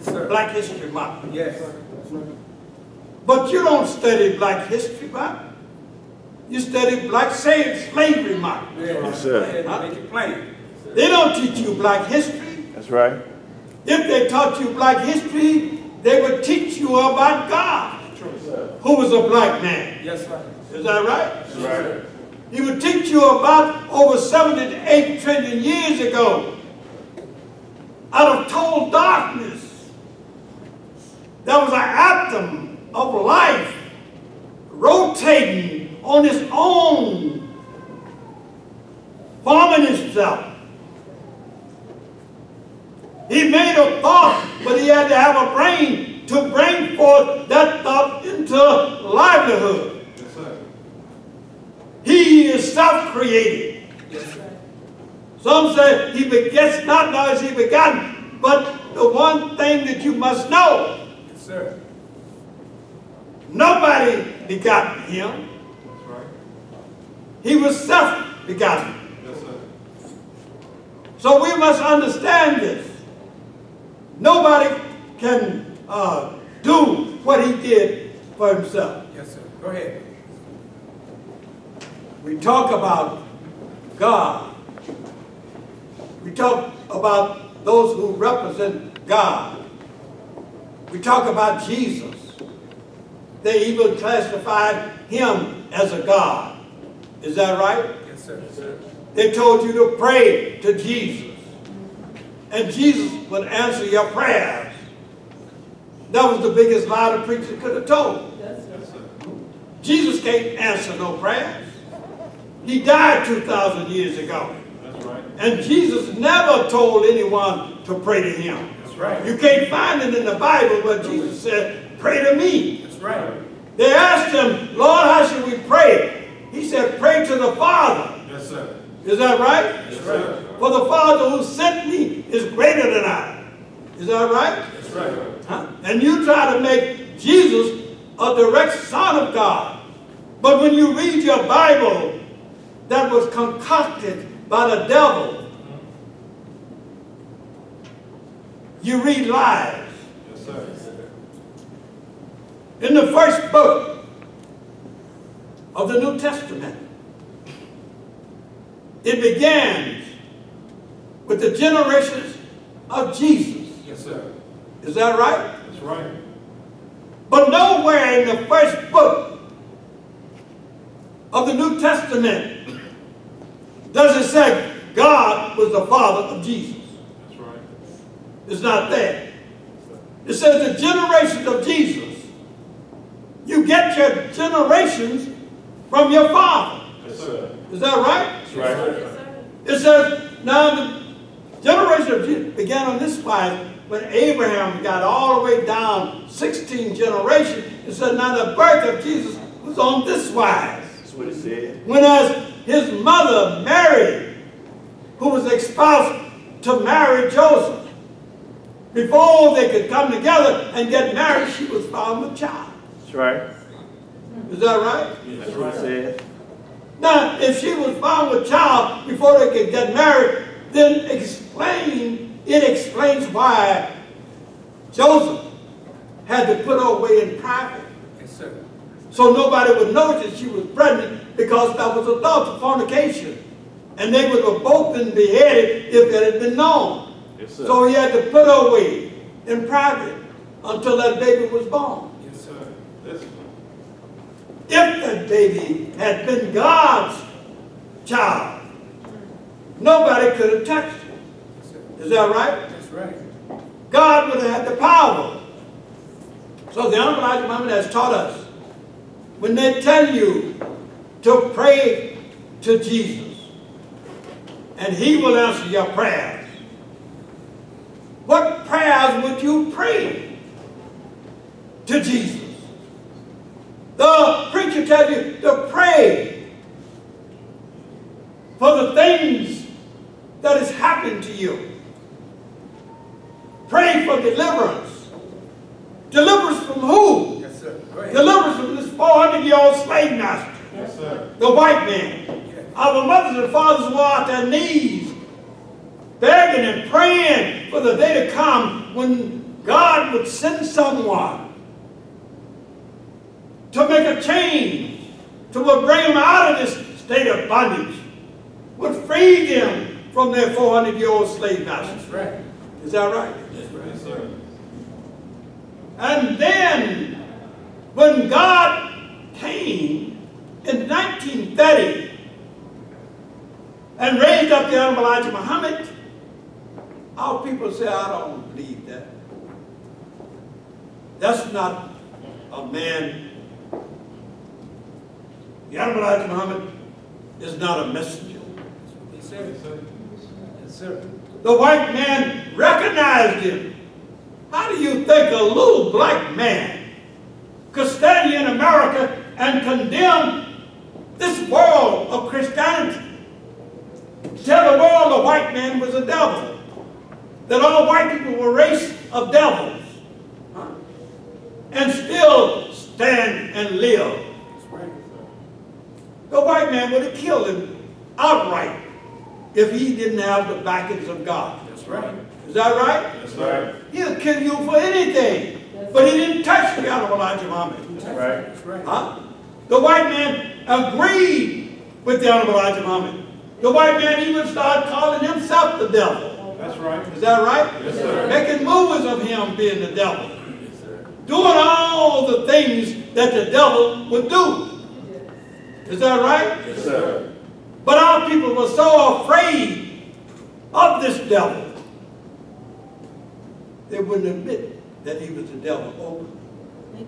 Black History Month. Yes. But you don't study Black History Month. You study Black Slavery Month. Yes, sir. Make it plain. They don't teach you Black history. That's right. If they taught you Black history, they would teach you about God, who was a black man. Yes, sir. Is that right? That's right. He would teach you about over 7 to 8 trillion years ago, out of total darkness, there was an atom of life rotating on its own, forming itself. He made a thought, but he had to have a brain to bring forth that thought into livelihood. Yes, sir. He is self-created. Yes, sir. Some say he begets not, nor is he begotten. But the one thing that you must know, Yes, sir. nobody begotten him. That's right. He was self-begotten. Yes, sir. So we must understand this. Nobody can do what he did for himself. Yes, sir. Go ahead. We talk about God. We talk about those who represent God. We talk about Jesus. They even classified him as a God. Is that right? Yes, sir. Yes, sir. They told you to pray to Jesus. And Jesus would answer your prayers. That was the biggest lie the preacher could have told. Yes, sir. Jesus can't answer no prayers. He died 2,000 years ago. That's right. And Jesus never told anyone to pray to him. That's right. You can't find it in the Bible where Jesus said, pray to me. That's right. They asked him, Lord, how should we pray? He said, pray to the Father. Yes, sir. Is that right? That's right. For the Father who sent me is greater than I. Is that right? That's right. Huh? And you try to make Jesus a direct son of God. But when you read your Bible that was concocted by the devil, you read lies. Yes, sir. In the first book of the New Testament, it begins with the generations of Jesus. Yes, sir. Is that right? That's right. But nowhere in the first book of the New Testament does it say God was the father of Jesus. That's right. It's not there. It says the generations of Jesus. You get your generations from your father. Yes, sir. Is that right? That's right. It says, now the generation of Jesus began on this wise when Abraham got all the way down 16 generations. It said, now the birth of Jesus was on this wise. That's what it said. When as his mother, Mary, who was espoused to marry Joseph, before they could come together and get married, she was found with child. That's right. Is that right? That's what it said. Now, if she was found with child before they could get married, then it explains why Joseph had to put her away in private. Yes, sir. So nobody would know that she was pregnant, because that was adultery, fornication. And they would have both been beheaded if it had been known. Yes, sir. So he had to put her away in private until that baby was born. Yes, sir. That's If that baby had been God's child, nobody could have touched it. Is that right? That's right. God would have had the power. So the Honorable Elijah Muhammad has taught us, when they tell you to pray to Jesus, and he will answer your prayers, what prayers would you pray to Jesus? The preacher tells you to pray for the things that has happened to you. Pray for deliverance. Deliverance from who? Yes, sir. Go ahead. Deliverance from this 400-year-old slave master, Yes, sir. the white man. Yes. Our mothers and fathers were on their knees, begging and praying for the day to come when God would send someone to make a change, to bring them out of this state of bondage, would free them from their 400-year-old slave masters. That's right. Is that right? That's right. Yes, sir. And then, when God came in 1930 and raised up the Honorable Elijah Muhammad, our people say, I don't believe that. That's not a man. The Honorable Elijah Muhammad is not a messenger. Yes, sir. Yes, sir. The white man recognized him. How do you think a little black man could stand here in America and condemn this world of Christianity? Tell the world the white man was a devil. That all white people were a race of devils. And still stand and live. That's right. The white man would have killed him outright if he didn't have the backings of God. That's right. Is that right? Yes, sir. He'll kill you for anything. But he didn't touch the Honorable Elijah Muhammad. That's right. That's right. Huh? The white man agreed with the Honorable Elijah Muhammad. The white man even started calling himself the devil. That's right. Is that right? Yes, sir. Making movies of him being the devil. Yes, sir. Doing all the things that the devil would do. Is that right? Yes, sir. But our people were so afraid of this devil, they wouldn't admit that he was the devil openly.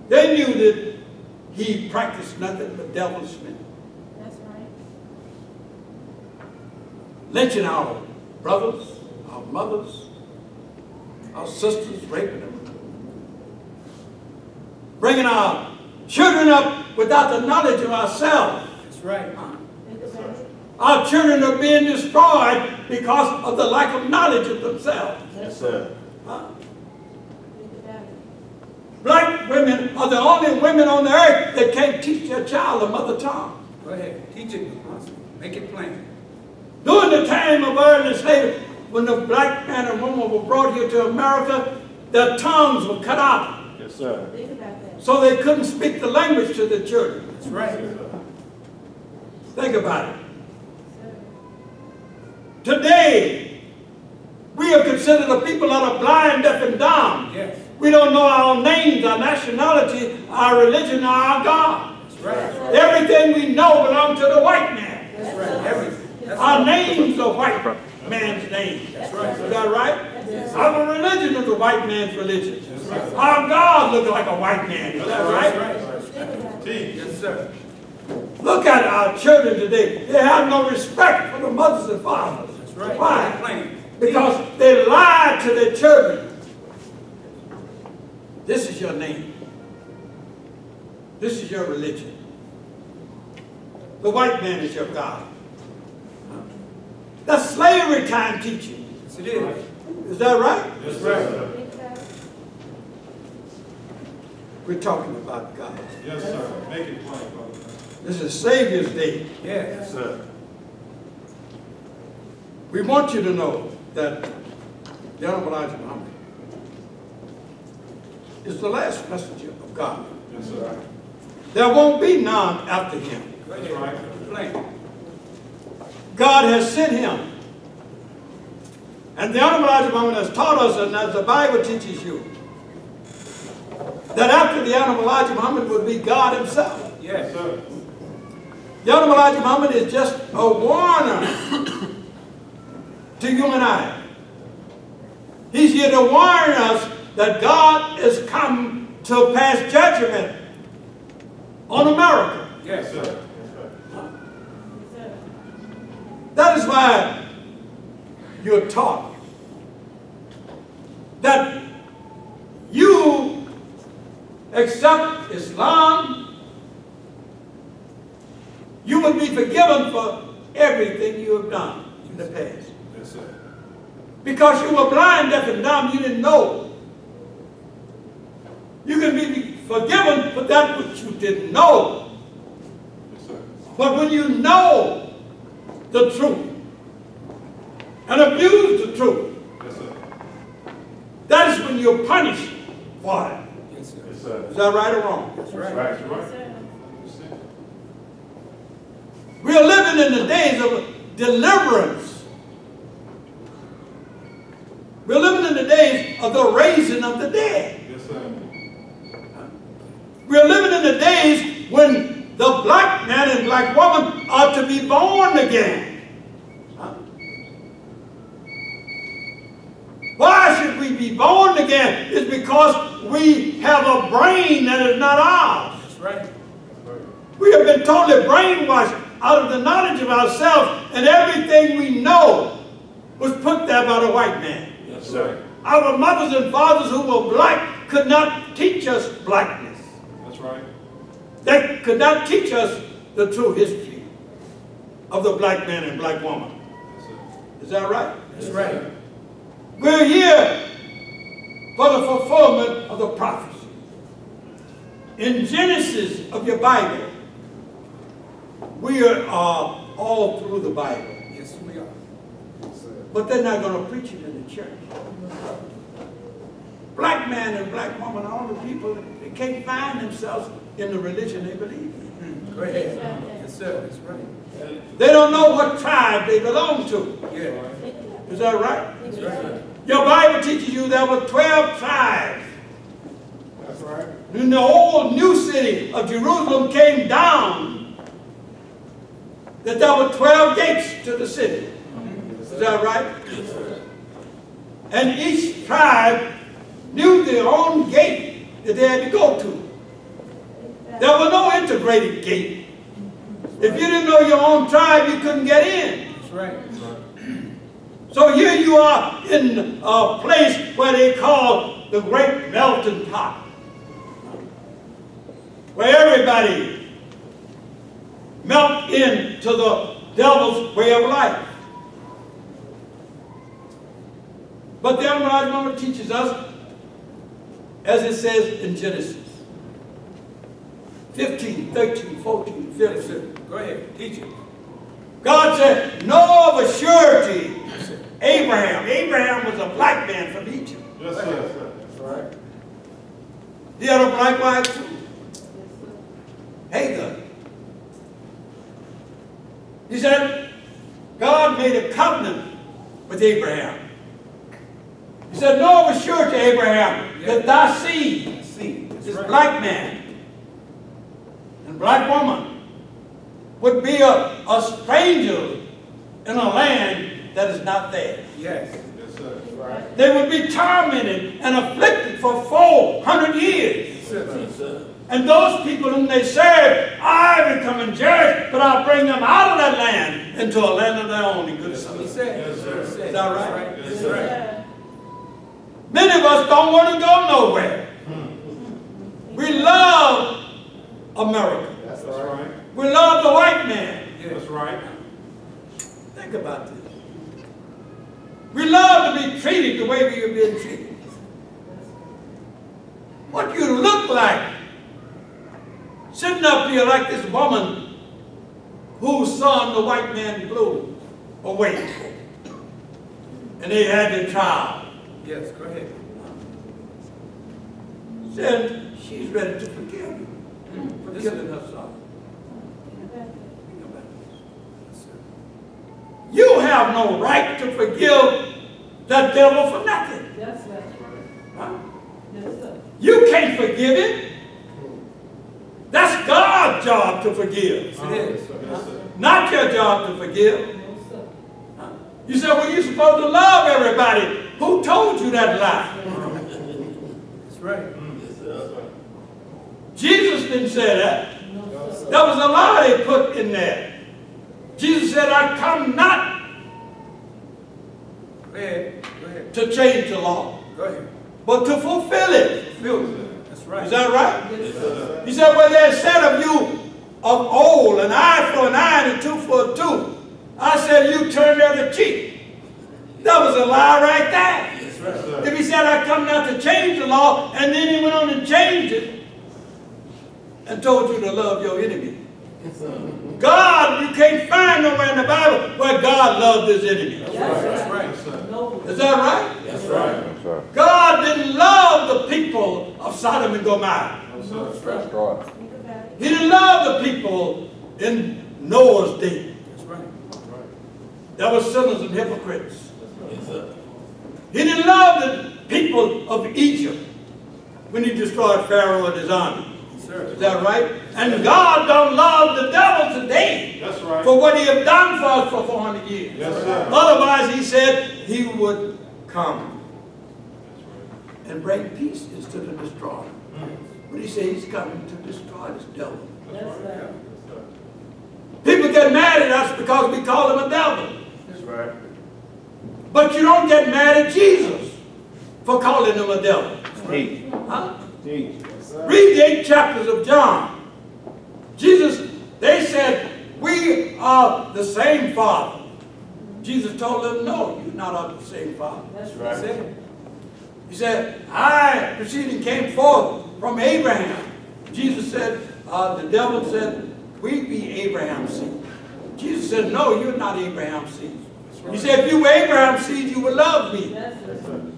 They knew that he practiced nothing but devilishment. That's right. Lynching our brothers, our mothers, our sisters, raping them. Bringing our children up without the knowledge of ourselves. That's right. Our children are being destroyed because of the lack of knowledge of themselves. Yes, sir. Huh? Black women are the only women on the earth that can't teach their child a mother tongue. Go ahead. Teach it. Make it plain. During the time of early slavery, when the black man and woman were brought here to America, their tongues were cut out. Yes, sir. Think about that. So they couldn't speak the language to their children. That's right. Think about it. Today, we are considered a people that are blind, deaf, and dumb. Yes. We don't know our names, our nationality, our religion, or our God. That's right. Everything we know belongs to the white man. That's right. Everything. That's Our right. name's the white man's name. That's right. Is that right? Our religion is the white man's religion. Our God looks like a white man. Is that right? That's right. Teach. Yes, sir. Look at our children today. They have no respect for the mothers and fathers. That's right. Why? Plain. Because they lie to their children. This is your name. This is your religion. The white man is your God. That's slavery time teaching. Yes, it is. Is that right? Yes, sir. Think about it. We're talking about God. Yes, sir. Make it plain, brother. This is Savior's Day. Yes. Yes, sir. We want you to know that the Honorable Elijah Muhammad is the last messenger of God. Yes, sir. There won't be none after him. Go That's ahead. right. Plain. God has sent him. And the Honorable Elijah Muhammad has taught us, and as the Bible teaches you, that after the Honorable Elijah Muhammad would be God himself. Yes. Sir. The Honorable Elijah Muhammad is just a warner to you and I. He's here to warn us that God is come to pass judgment on America. Yes, sir. That is why you're taught that you accept Islam, you will be forgiven for everything you have done in the past. Yes, sir. Because you were blind, deaf, and dumb, you didn't know. You can be forgiven for that which you didn't know. Yes, sir. But when you know the truth and abuse the truth, Yes, sir. that is when you're punished for it. Yes, sir. Yes, sir. Is that right or wrong? That's Right, right. that's right. We are living in the days of deliverance. We're living in the days of the raising of the dead. Yes, sir. We're living in the days when the black man and black woman are to be born again. Huh? Why should we be born again? It's because we have a brain that is not ours. That's right. We have been totally brainwashed out of the knowledge of ourselves, and everything we know was put there by the white man. Yes, sir. Our mothers and fathers who were black could not teach us blackness. That's right. They could not teach us the true history of the black man and black woman. Yes, sir. Is that right? That's right. We're here for the fulfillment of the prophecy. In Genesis of your Bible, we are all through the Bible. Yes, we are. But they're not going to preach it in the church. Black man and black woman are only people that can't find themselves in the religion they believe in. Go ahead. Yes, sir. That's right. They don't know what tribe they belong to. Yeah. Is that right? That's right. Your Bible teaches you there were 12 tribes. That's right. When the old new city of Jerusalem came down, that there were 12 gates to the city. Is that right? Yes, sir. And each tribe knew their own gate that they had to go to. There was no integrated gate. If you didn't know your own tribe, you couldn't get in. That's right. So here you are in a place where they call the Great Melting Pot, where everybody melt into the devil's way of life. But the Unwise Woman teaches us, as it says in Genesis 15, 13, 14, 15. Yes, sir. Go ahead. Teach it. God said, know of a surety, Abraham was a black man from Egypt. Yes, sir. That's right. He had a black wife too. Hagar. He said, God made a covenant with Abraham. He said, know of a surety, Abraham, that thy seed is black man and black woman would be a stranger in a land that is not theirs. Yes. Yes, sir. That's right. They would be tormented and afflicted for 400 years. Yes, sir. And those people whom they serve, I will come and judge, but I'll bring them out of that land into a land of their own in good He season. said. Yes, sir. He said. Is that right? That's right. Many of us don't want to go nowhere. We love America. That's right. We love the white man. That's right. Think about this. We love to be treated the way we are being treated. What you look like sitting up here like this woman whose son the white man blew away. And they had their trial. Yes, go ahead. Said she's ready to forgive him for killing her son. Think about this. Yes, sir. You have no right to forgive the devil for nothing. Yes, sir. Huh? Yes, sir. You can't forgive him. That's God's job to forgive. Yes, it is. Yes, sir. Not your job to forgive. No, sir. Huh? You said, well, you're supposed to love everybody. Who told you that lie? That's right. Jesus didn't say that. No, sir. That was a lie they put in there. Jesus said, I come not Go ahead. Go ahead. to change the law, Go ahead. but to fulfill it. That's right. Is that right? Yes, sir. He said, well, they said of you of old, an eye for an eye and a tooth for a tooth. I said, you turn the other cheek. That was a lie right there. That's right. If he said, I come not to change the law, and then he went on and changed it and told you to love your enemy. God, you can't find nowhere in the Bible where God loved his enemy. That's right. Is that right? That's right. Yes, sir. God didn't love the people of Sodom and Gomorrah. That's That's right. He didn't love the people in Noah's day. That's right. There were sinners and hypocrites. He didn't love the people of Egypt when he destroyed Pharaoh and his army. Is that right? And God don't love the devil today. That's right. For what he have done for us for 400 years. Yes, sir. Otherwise, he said he would come and bring peace instead of destroy. But he said he's coming to destroy this devil. People get mad at us because we call him a devil. That's right. But you don't get mad at Jesus for calling him a devil. Teach. Huh? Teach. Read the 8 chapters of John. Jesus, they said, we are the same Father. Jesus told them, no, you're not of the same Father. That's right. He said, I, proceeding, came forth from Abraham. Jesus said, the devil said, we be Abraham's seed. Jesus said, no, you're not Abraham's seed. He said, if you were Abraham's seed, you would love me.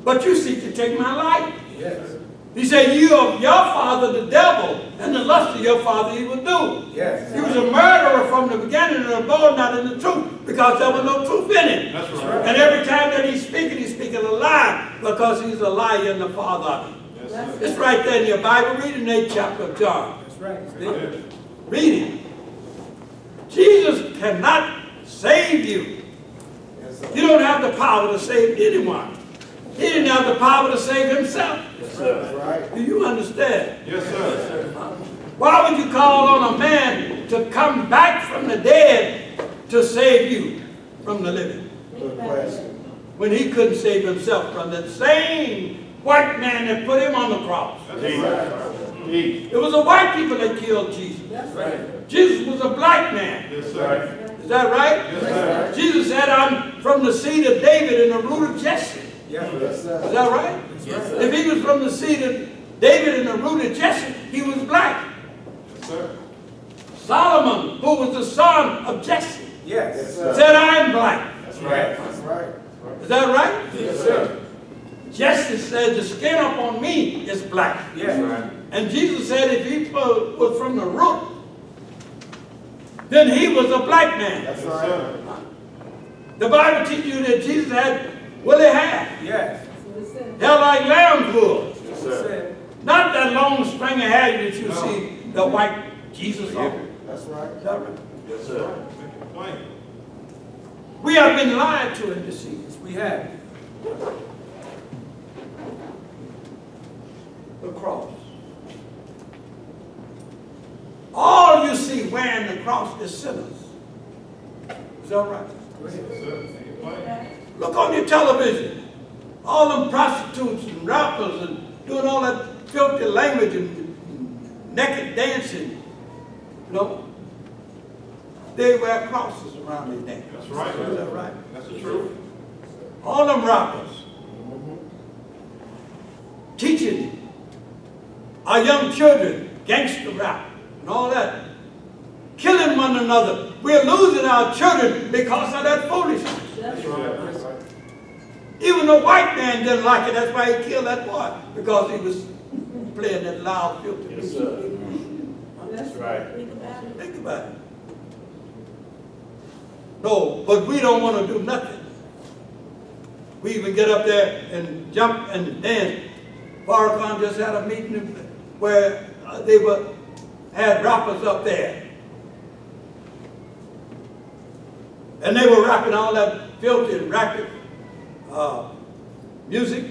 But you seek to take my life. Yes. He said, you of your father, the devil, and the lust of your father he will do. Yes. He was a murderer from the beginning and abode not in the truth, because there was no truth in him. That's right. And every time that he's speaking a lie, because he's a liar and the father of it. Yes, sir. It's right there in your Bible. Read in the 8th chapter of John. That's right. It's there. Read it. Jesus cannot save you. Yes, sir. You don't have the power to save anyone. He didn't have the power to save himself. That's right. Do you understand? Yes, sir. Why would you call on a man to come back from the dead to save you from the living? Good question. When he couldn't save himself from that same white man that put him on the cross. That's right. Teach. It was the white people that killed Jesus. That's right. Jesus was a black man. Yes, sir. Is that right? Yes, sir. Jesus said, I'm from the seed of David and the root of Jesse. Yeah. Yes, sir. Is that right? Yes, sir. If he was from the seed of David and the root of Jesse, he was black. Yes, sir. Solomon, who was the son of Jesse, Yes. Yes, sir. said, I'm black. That's right. That's right. Is that right? Yes, sir. Jesse said, the skin up on me is black. Yeah. And Jesus said, if he was from the root, then he was a black man. That's right. The Bible teaches you that Jesus had woolly hair, Yes. hair like lamb's wool. Yes, That's sir. it. Not that long string of hair that you see the white Jesus on. That's right. Is that right? Yes, sir. Make it plain. We have been lied to and deceived. Yes, we have. The cross. All you see wearing the cross is sinners. Is that right? Go ahead. Yes, sir. Make it plain. Look on your television. All them prostitutes and rappers and doing all that filthy language and naked dancing. You know? They wear crosses around their neck. That's right. Is that right? That's the truth. All them rappers teaching our young children gangster rap and all that, killing one another. We're losing our children because of that foolishness. That's right. That's right. Even the white man didn't like it. That's why he killed that boy, because he was playing that loud, filthy Yes, music. sir. That's right. Think about it. No, but we don't want to do nothing. We even get up there and jump and dance. Farrakhan just had a meeting where they had rappers up there. And they were rapping all that filthy and rapid music,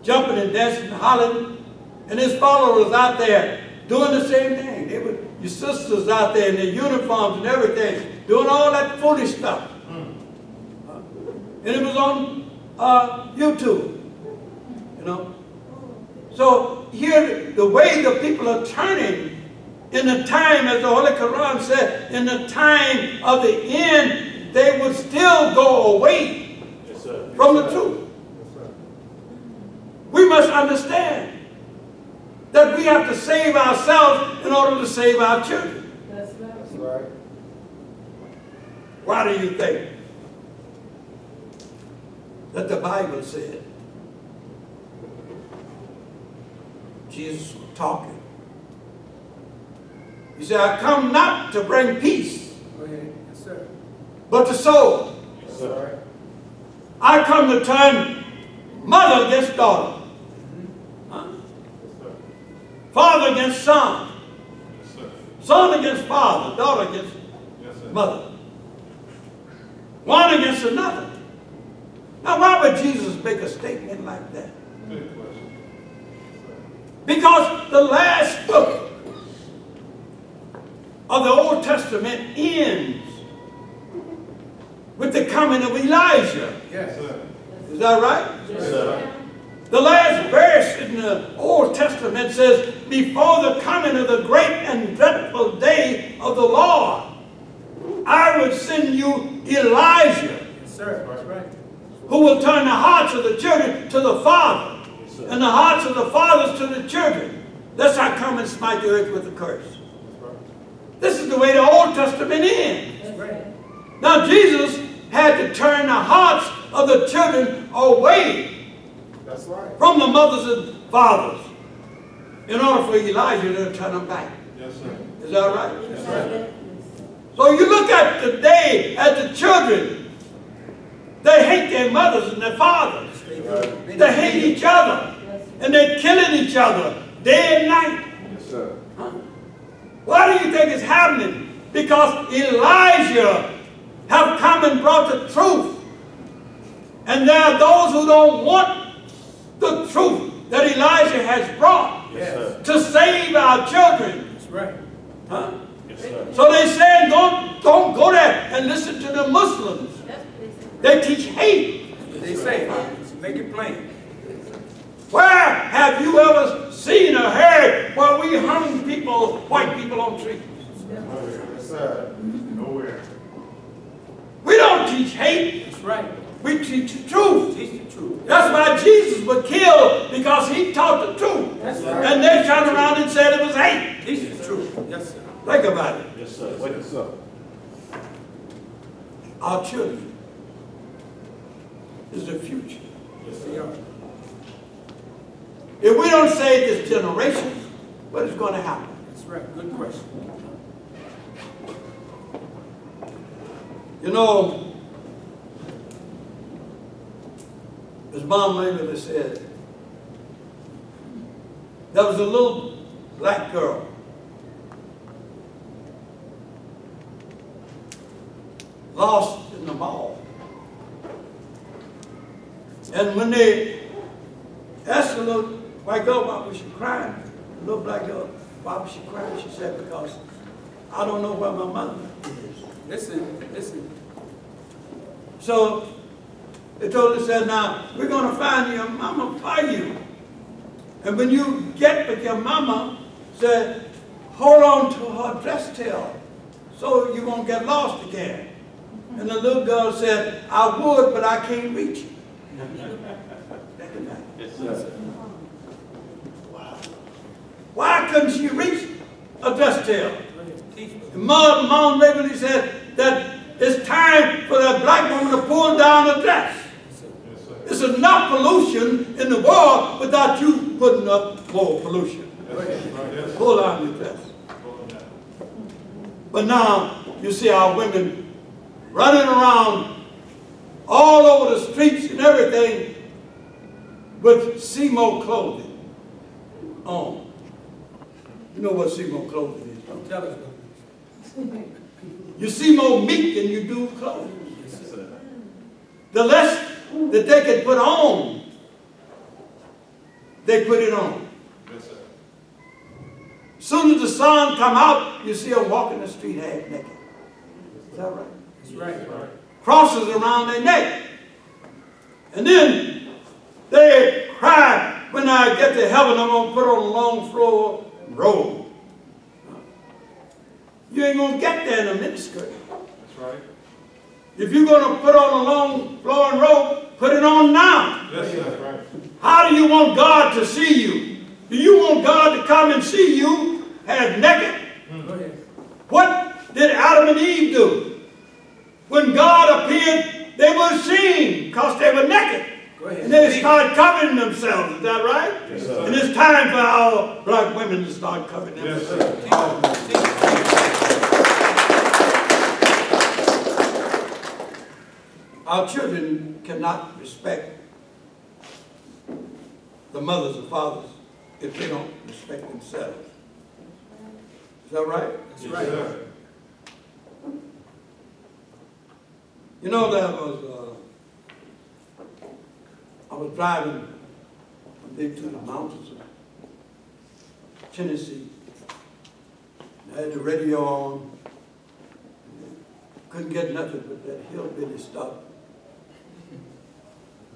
jumping and dancing and hollering. And his followers out there doing the same thing. They were your sisters out there in their uniforms and everything, doing all that foolish stuff. And it was on YouTube, you know. So here, the way the people are turning in the time, as the Holy Quran said, in the time of the end, they would still go away Yes, sir. from the truth. We must understand that we have to save ourselves in order to save our children. Why do you think that the Bible said Jesus was talking? He said, I come not to bring peace, Go ahead. Yes, sir. but the soul. Yes, sir. I come to turn mother against daughter. Huh? Father against son. Yes, sir. Son against father. Daughter against Yes, sir. mother. One against another. Now, why would Jesus make a statement like that? Good question. Because the last book of the Old Testament ends with the coming of Elijah. Yes, Yes. sir. Is that right? Yes, sir. The last verse in the Old Testament says, before the coming of the great and dreadful day of the Lord, I will send you Elijah, Yes, sir. That's right. who will turn the hearts of the children to the father, Yes, sir. and the hearts of the fathers to the children, lest I come and smite the earth with a curse. This is the way the Old Testament ends. That's right. Now Jesus had to turn the hearts of the children away That's right. from the mothers and fathers in order for Elijah to turn them back. Yes, sir. Is that right? That's right. So you look at today at the children, they hate their mothers and their fathers. They hate each other. And they're killing each other day and night. Yes, sir. Why do you think it's happening? Because Elijah have come and brought the truth. And there are those who don't want the truth that Elijah has brought Yes, sir. to save our children. That's right. Huh? Yes, sir. So they say, don't go there and listen to the Muslims. They teach hate. They say, make it plain. Where have you ever seen or heard where we hung people, white people on trees? Yes, sir. Nowhere. We don't teach hate. That's right. We teach the truth. Teach the truth. That's why Jesus was killed, because he taught the truth. That's right. And they turned around and said it was hate. Teach the truth. Yes, sir. Think about it. Yes, sir. Wake us up. Our children is the future. Yes, they are. If we don't save this generation, what is going to happen? That's right. Good question. You know, as Mom Langer said, there was a little black girl lost in the mall. And when they asked the little white girl why was she crying, the little black girl, why was she crying? She said, because I don't know where my mother is. Listen. So they told her, said, now, we're going to find your mama for you. And when you get with your mama, said, hold on to her dress tail so you won't get lost again. And the little girl said, I would, but I can't reach you. Yes, sir. Why couldn't she reach a dress tail? Teach me. And Mom literally said that it's time for that black woman to pull down her dress. Yes, sir. It's enough pollution in the world without you putting up more pollution. Yes, sir. Yes, sir. Pull down your dress. Hold on now. But now you see our women running around all over the streets and everything with Simo clothing on. You know what Simo clothing is, don't you? Tell us what it is. You see more meat than you do clothes. Yes, sir. The less that they can put on, they put it on. Yes, sir. As soon as the sun come out, you see them walking the street half naked. Is that right? That's right. Crosses around their neck. And then they cry, when I get to heaven, I'm going to put on a long floor robe. You ain't going to get there in a miniskirt. That's right. If you're going to put on a long flowing robe, put it on now. Yes, sir. That's right. How do you want God to see you? Do you want God to come and see you half naked? Go ahead. What did Adam and Eve do? when God appeared, they were ashamed because they were naked. Go ahead. And they started covering themselves. Is that right? Yes, sir. And it's time for our black women to start covering Yes, themselves. Our children cannot respect the mothers and fathers if they don't respect themselves. Is that right? That's Yes, right. sir. You know, I was driving one day to the mountains of Tennessee. I had the radio on. Couldn't get nothing but that hillbilly stuff.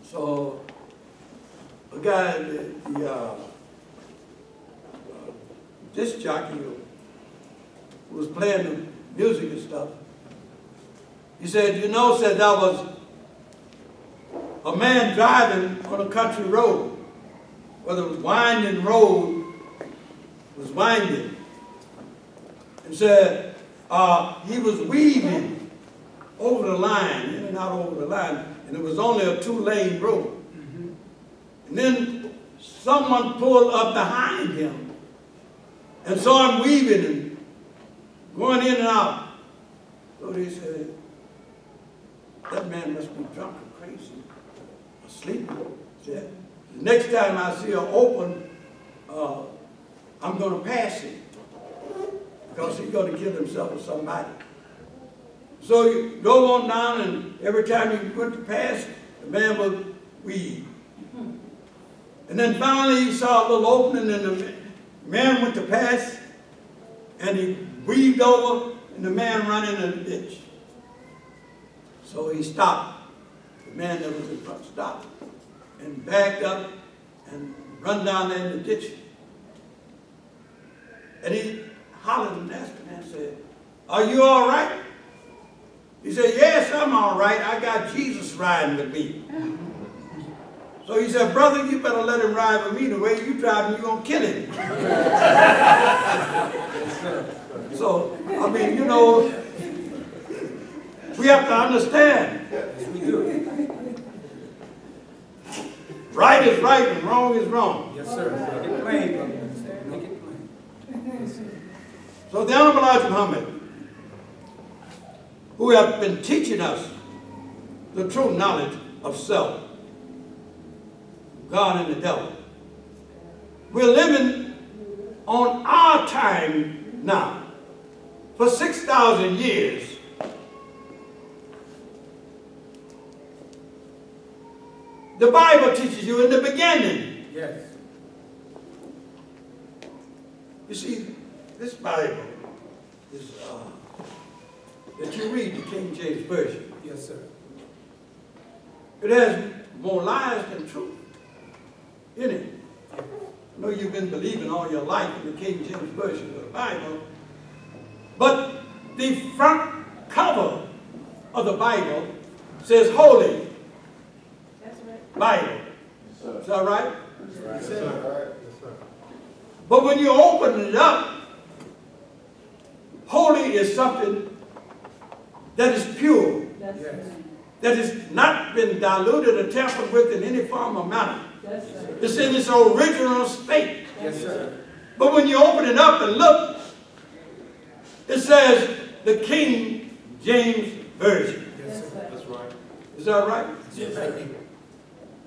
So a guy, the disc jockey who was playing the music and stuff, he said, you know, said that was a man driving on a country road, where the winding road was winding. And said he was weaving over the line, in and out over the line, and it was only a 2-lane road. And then someone pulled up behind him and saw him weaving and going in and out. So they said, that man must be drunk or crazy, or sleeping. Said, the next time I see her open, I'm going to pass him, because he's going to kill himself with somebody. So you go on down, and every time you went to pass, the man would weave. And then finally he saw a little opening, and the man went to pass, and he weaved over, and the man ran in the ditch. So he stopped. The man that was in front stopped and backed up and run down there in the ditch. And he hollered and asked the man, said, are you all right? He said, yes, I'm all right. I got Jesus riding with me. So he said, brother, you better let him ride with me. The way you driving, you're going to kill him. So, I mean, you know, we have to understand. Yes, we do. Right is right and wrong is wrong. Yes, sir. Make it plain, brother. Make it plain. So the Honorable Elijah Muhammad, who have been teaching us the true knowledge of self, God and the devil. We're living on our time now. For 6,000 years, the Bible teaches you in the beginning. Yes. You see, this Bible is, that you read the King James Version. Yes, sir. It has more lies than truth in it. I know you've been believing all your life in the King James Version of the Bible, but the front cover of the Bible says Holy Bible. Is that right? Yes, sir. But when you open it up, holy is something that is pure, Yes. that has not been diluted or tampered with in any form or manner. Yes, sir. It's in its original state. Yes, sir. But when you open it up and look, it says the King James Version. Yes, sir. That's right. Is that right? Yes, sir.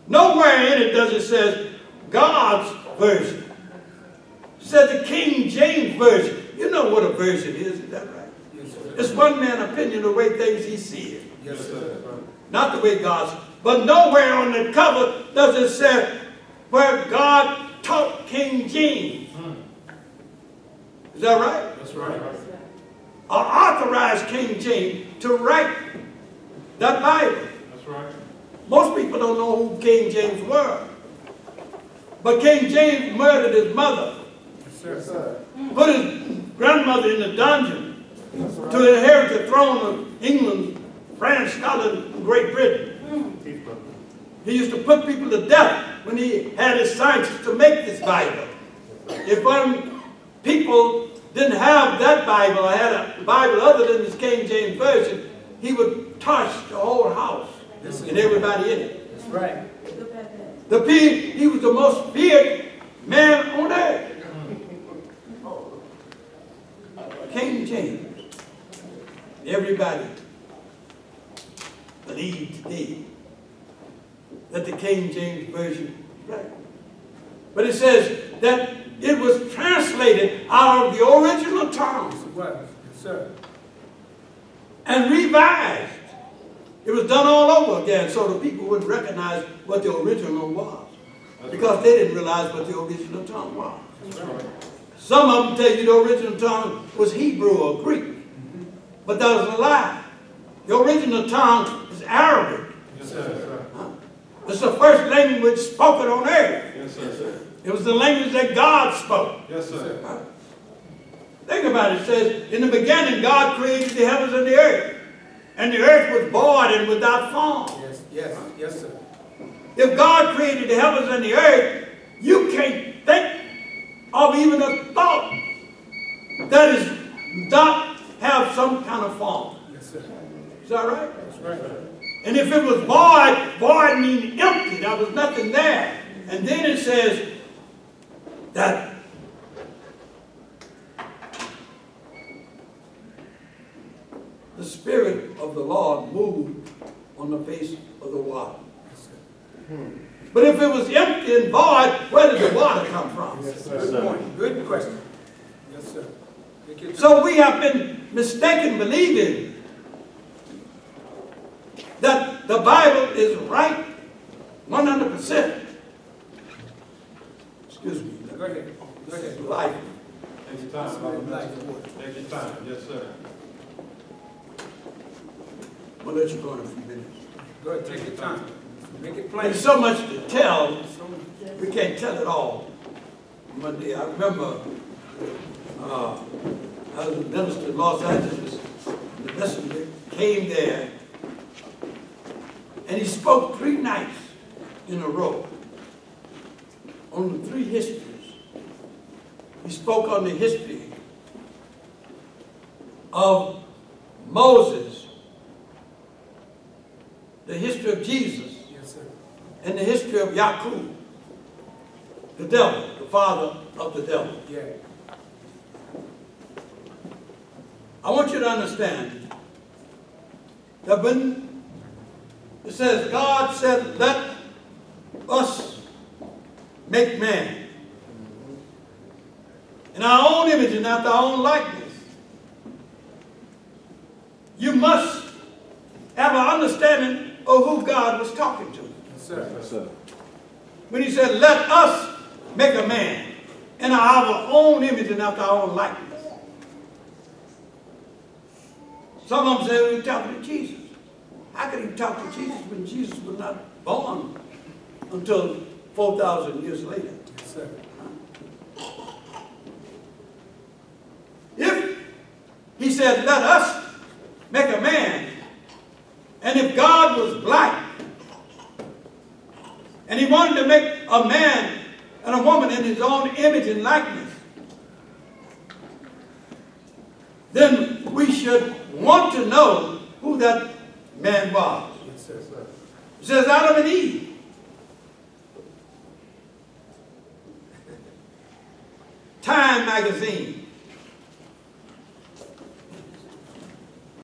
Nowhere in it does it say God's version. It says the King James Version. You know what a version is that right? Yes, sir. It's one man's opinion, the way things he sees it. Yes, sir. Not the way God's. But nowhere on the cover does it say where God taught King James. Is that right? That's right. Or authorized King James to write that Bible. That's right. Most people don't know who King James were. But King James murdered his mother, Yes, sir. put his grandmother in the dungeon to inherit the throne of England, France, Scotland, and Great Britain. He used to put people to death when he had his scientists to make this Bible. If people didn't have that Bible or had a Bible other than his King James Version, he would touched the whole house and everybody in it. That's right. He was the most feared man on earth. King James. Everybody believed today that the King James Version is right. But it says that it was translated out of the original tongue. Yes, it was. Yes, sir. And revised. It was done all over again so the people would recognize what the original was. Because they didn't realize what the original tongue was. Some of them tell you the original tongue was Hebrew or Greek. But that was a lie. The original tongue is Arabic. Yes, sir. It's the first language spoken on earth. Yes, sir. It was the language that God spoke. Yes, sir. Think about it. It says, in the beginning, God created the heavens and the earth. And the earth was void and without form. Yes, yes, yes, sir. If God created the heavens and the earth, you can't think of even a thought that is not have some kind of form. Yes, sir. Is that right? That's right. And if it was void, void means empty. There was nothing there. And then it says that the Spirit of the Lord moved on the face of the water. But if it was empty and void, where did the water come from? Yes, sir. Good point. Good question. Yes, sir. So we have been mistaken believing that the Bible is right 100%. Excuse me. Go ahead. Go ahead. Life. Take your time, Brother Minister. Take your time. Yes, sir. I'll let you go in a few minutes. Go ahead. Take your time. Make it plain. There's so much to tell, we can't tell it all. Monday, I remember I was a minister in Los Angeles, and the messenger came there, and he spoke 3 nights in a row on the 3 histories. He spoke on the history of Moses, the history of Jesus, and the history of Yaqub, the devil, the father of the devil. Yeah. I want you to understand that when it says, God said, let us make man in our own image and after our own likeness, you must have an understanding of who God was talking to. Yes, sir. Yes, sir. When he said, let us make a man in our own image and after our own likeness. Some of them say, we're talking to Jesus. How could he talk to Jesus when Jesus was not born until 4,000 years later? Yes, sir. If he said, let us make a man, and if God was black, and he wanted to make a man and a woman in his own image and likeness, then we should want to know who that man was. Yes, sir. It says Adam and Eve. Time magazine